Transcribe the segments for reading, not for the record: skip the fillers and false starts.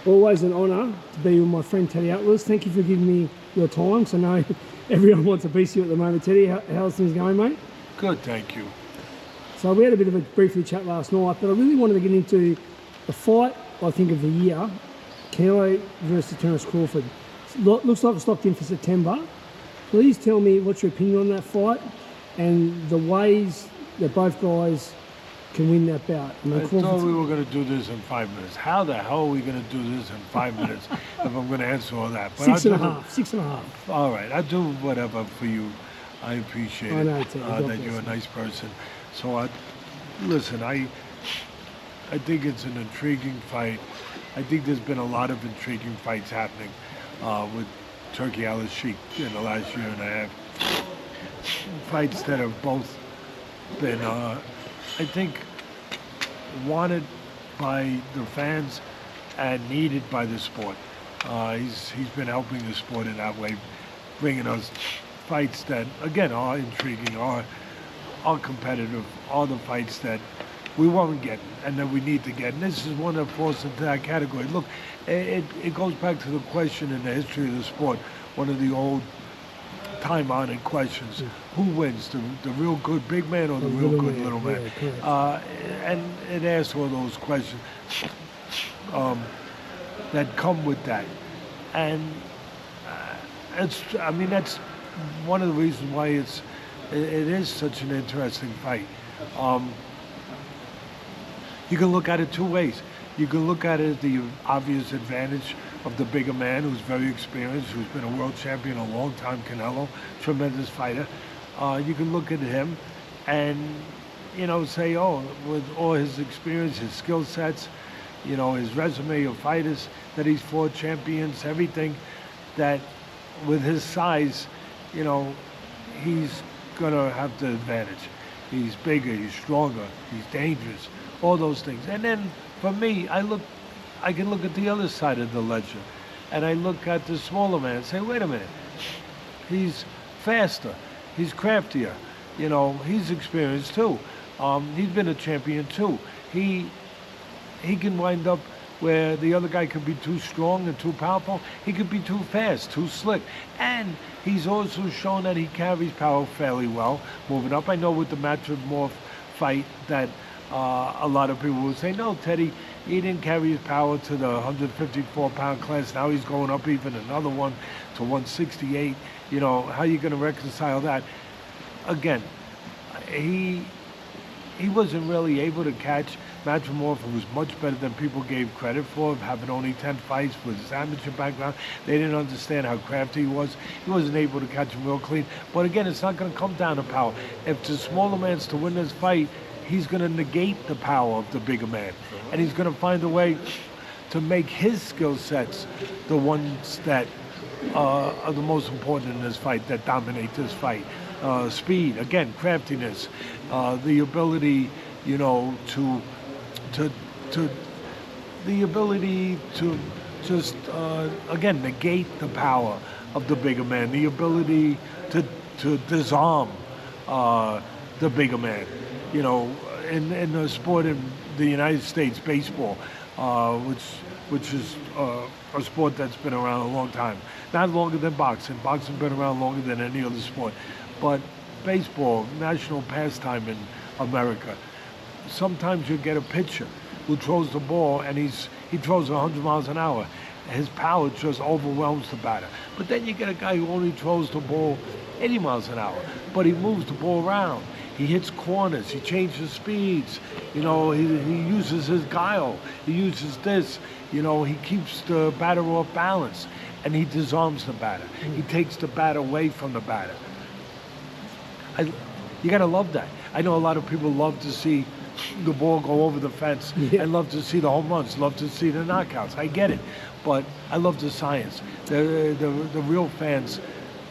Always an honour to be with my friend Teddy Atlas. Thank you for giving me your time. So I know everyone wants a piece of you at the moment. Teddy, how's things going, mate? Good, thank you. So we had a bit of a briefly chat last night, but I really wanted to get into the fight, I think, of the year, Canelo versus Terence Crawford. Looks like it's locked in for September. Please tell me what's your opinion on that fight and the ways that both guys can win that bout. I thought we were going to do this in 5 minutes. How the hell are we going to do this in 5 minutes if I'm going to answer all that? But six and a half. All right, I'll do whatever for you. I appreciate I know, that you're a nice person. So, listen, I think it's an intriguing fight. I think there's been a lot of intriguing fights happening with Turkey Al-Sheikh in the last year and a half. Fights that have both been, I think, wanted by the fans and needed by the sport. He's been helping the sport in that way, bringing us fights that, again, are intriguing, are competitive, are the fights that we weren't getting and that we need to get. And this is one that falls into that category. Look, it goes back to the question in the history of the sport, one of the old time-honored questions. Who wins, the real good big man or the real good little man? And it asks all those questions that come with that. And that's one of the reasons why it is such an interesting fight. You can look at it two ways. You can look at it as the obvious advantage of the bigger man who's very experienced, who's been a world champion a long time, Canelo, tremendous fighter. You can look at him and, say, oh, with all his experience, his skill sets, his resume of fighters that he's fought, champions, everything, that with his size, he's gonna have the advantage. He's bigger, he's stronger, he's dangerous, all those things. And then for me, I can look at the other side of the ledger, and I look at the smaller man and say, wait a minute, he's faster, he's craftier, he's experienced too. He's been a champion too. He can wind up where the other guy could be too strong and too powerful. He could be too fast, too slick. And he's also shown that he carries power fairly well, moving up. I know with the Matrimorph fight that a lot of people would say, no, Teddy, he didn't carry his power to the 154-pound class. Now he's going up even another one to 168. How are you going to reconcile that? Again, he wasn't really able to catch Matrimorph, who was much better than people gave credit for, having only 10 fights with his amateur background. They didn't understand how crafty he was. He wasn't able to catch him real clean. But again, it's not going to come down to power. If the smaller man's to win this fight, he's going to negate the power of the bigger man. And he's going to find a way to make his skill sets the ones that are the most important in this fight, that dominate this fight. Speed, again, craftiness, the ability, to just again negate the power of the bigger man, the ability to disarm the bigger man. In the sport in the United States, baseball, which is a sport that's been around a long time, not longer than boxing. Boxing's been around longer than any other sport, but baseball, national pastime in America. Sometimes you get a pitcher who throws the ball and he throws 100 miles an hour. His power just overwhelms the batter. But then you get a guy who only throws the ball 80 miles an hour, but he moves the ball around. He hits corners, he changes speeds, he uses his guile, he uses this, he keeps the batter off balance, and he disarms the batter. He takes the bat away from the batter. You gotta love that. I know a lot of people love to see the ball go over the fence and love to see the home runs, love to see the knockouts. I get it, but I love the science. The real fans,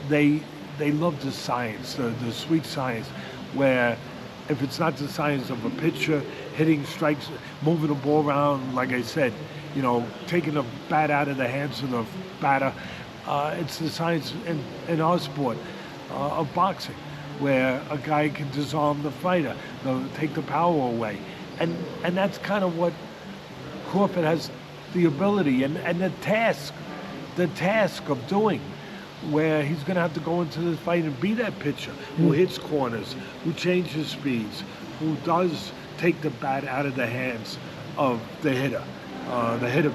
they love the science, the sweet science, where if it's not the science of a pitcher hitting strikes, moving the ball around, like I said, taking the bat out of the hands of the batter, it's the science in our sport of boxing, where a guy can disarm the fighter, take the power away. And that's kind of what Crawford has the ability and the task of doing, where he's going to have to go into the fight and be that pitcher who hits corners, who changes speeds, who does take the bat out of the hands of the hitter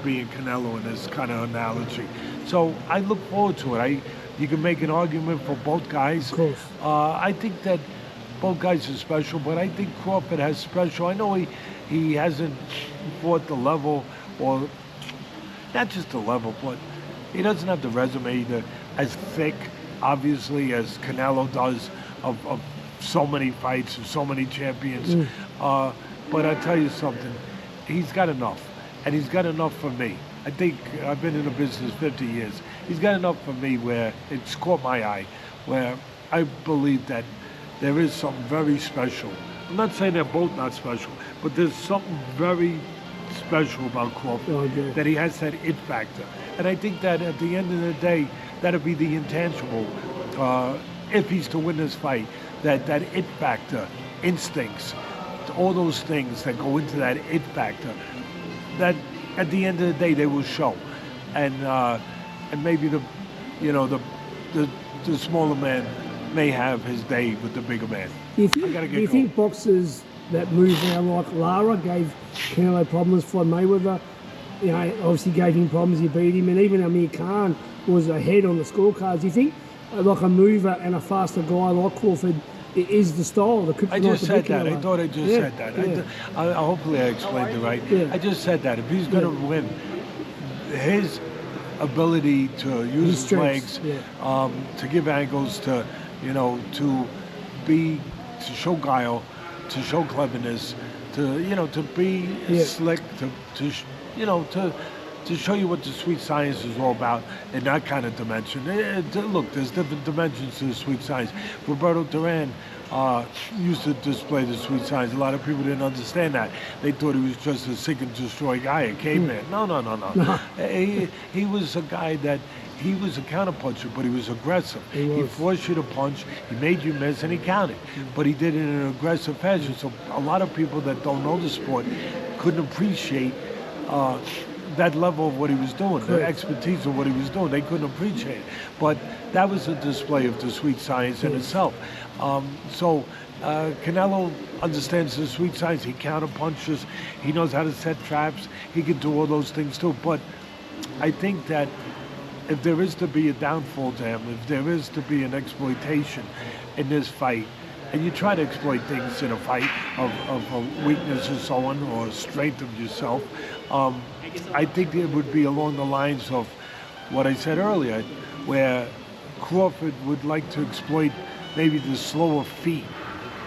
being Canelo in this kind of analogy. So I look forward to it. You can make an argument for both guys. Of course. I think that both guys are special, but I think Crawford has special. I know he hasn't fought the level, or not just the level, but he doesn't have the resume as thick, obviously, as Canelo does of so many fights and so many champions. But I tell you something, he's got enough, and he's got enough for me. I think I've been in the business 50 years. He's got enough for me where it's caught my eye, where I believe that there is something very special. I'm not saying they're both not special, but there's something very special about Crawford, that he has that it factor. And I think that at the end of the day, that'll be the intangible, if he's to win this fight, that it factor, instincts, all those things that go into that it factor, that at the end of the day they will show. And maybe the smaller man may have his day with the bigger man. Do you think boxers that move now, like Lara, gave Canelo problems for Mayweather? You know, obviously gave him problems, he beat him, and even Amir Khan was ahead on the scorecards. Do you think like a mover and a faster guy like Crawford is the style, the kryptonite? I just said that. I thought I just said that. Yeah. Hopefully I explained it right. Yeah. I just said that. If he's going to win, his ability to use his legs, to give angles, to show guile, to show cleverness, to be slick, to show you what the sweet science is all about in that kind of dimension. Look, there's different dimensions to the sweet science. Roberto Duran used to display the sweet science. A lot of people didn't understand that. They thought he was just a seek and destroy guy, a caveman. No. He was a guy that, he was a counterpuncher, but he was aggressive. He forced you to punch, he made you miss, and he counted. But he did it in an aggressive fashion. So a lot of people that don't know the sport couldn't appreciate that level of what he was doing, the expertise of what he was doing. They couldn't appreciate it. But that was a display of the sweet science in itself. So Canelo understands the sweet science. He counterpunches. He knows how to set traps. He can do all those things too. But I think that if there is to be a downfall to him, if there is to be an exploitation in this fight, and you try to exploit things in a fight of weakness or so on, or strength of yourself, I think it would be along the lines of what I said earlier, where Crawford would like to exploit maybe the slower feet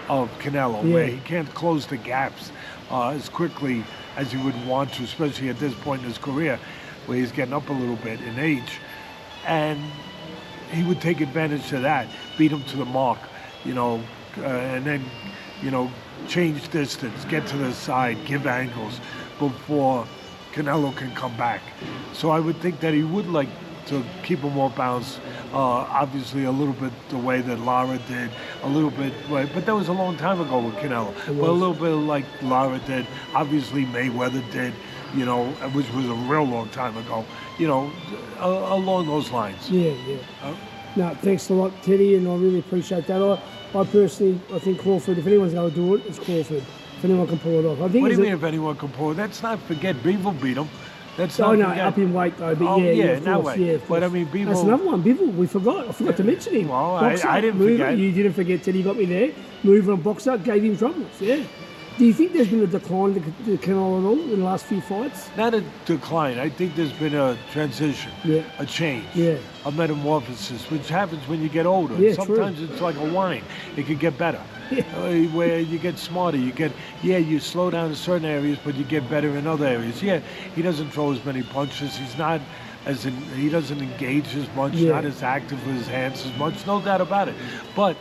of Canelo, where he can't close the gaps as quickly as he would want to, especially at this point in his career, where he's getting up a little bit in age. And he would take advantage of that, beat him to the mark, and then, change distance, get to the side, give angles before Canelo can come back. So I would think that he would like to keep him more balanced, obviously a little bit the way that Lara did, a little bit, but that was a long time ago with Canelo. But a little bit like Lara did, obviously Mayweather did, which was a real long time ago, along those lines. No, thanks a lot, Teddy, and I really appreciate that. I personally, I think Crawford, if anyone's going to do it, it's Crawford. If anyone can pull it off. What do you mean if anyone can pull it? Let's not forget Bivol beat him. Up in weight though, but of course. But I mean, Bivol... That's another one, Bivol, we forgot. I forgot to mention him. Well, I didn't forget. You didn't forget, Teddy, got me there. Mover and boxer, gave him troubles, Do you think there's been a decline to Canelo at all in the last few fights? Not a decline. I think there's been a transition, a change, a metamorphosis, which happens when you get older. Sometimes it's like a wine. It can get better. Where you get smarter, you slow down in certain areas, but you get better in other areas. He doesn't throw as many punches. He doesn't engage as much, not as active with his hands as much, no doubt about it. But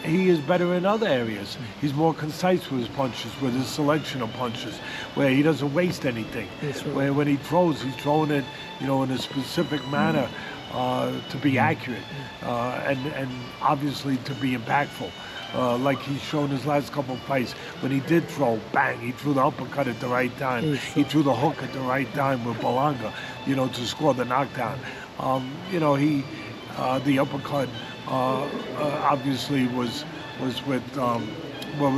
he is better in other areas. He's more concise with his punches, with his selection of punches, where he doesn't waste anything. Where when he throws, he's throwing it, in a specific manner to be accurate and obviously to be impactful. like he's shown his last couple of fights. When he did throw, bang, he threw the uppercut at the right time. He threw the hook at the right time with Belanga, to score the knockdown. The uppercut obviously was with what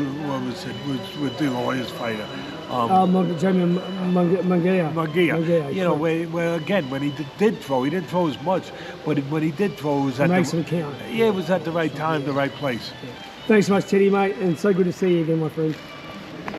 was it? With De La Hoya's fighter. Jamie Munguia. Where again, when he did throw, he didn't throw as much, but when he did throw, it was at count. Yeah, it was at the right time, the right place. Yeah. Thanks so much, Teddy, mate, and so good to see you again, my friend.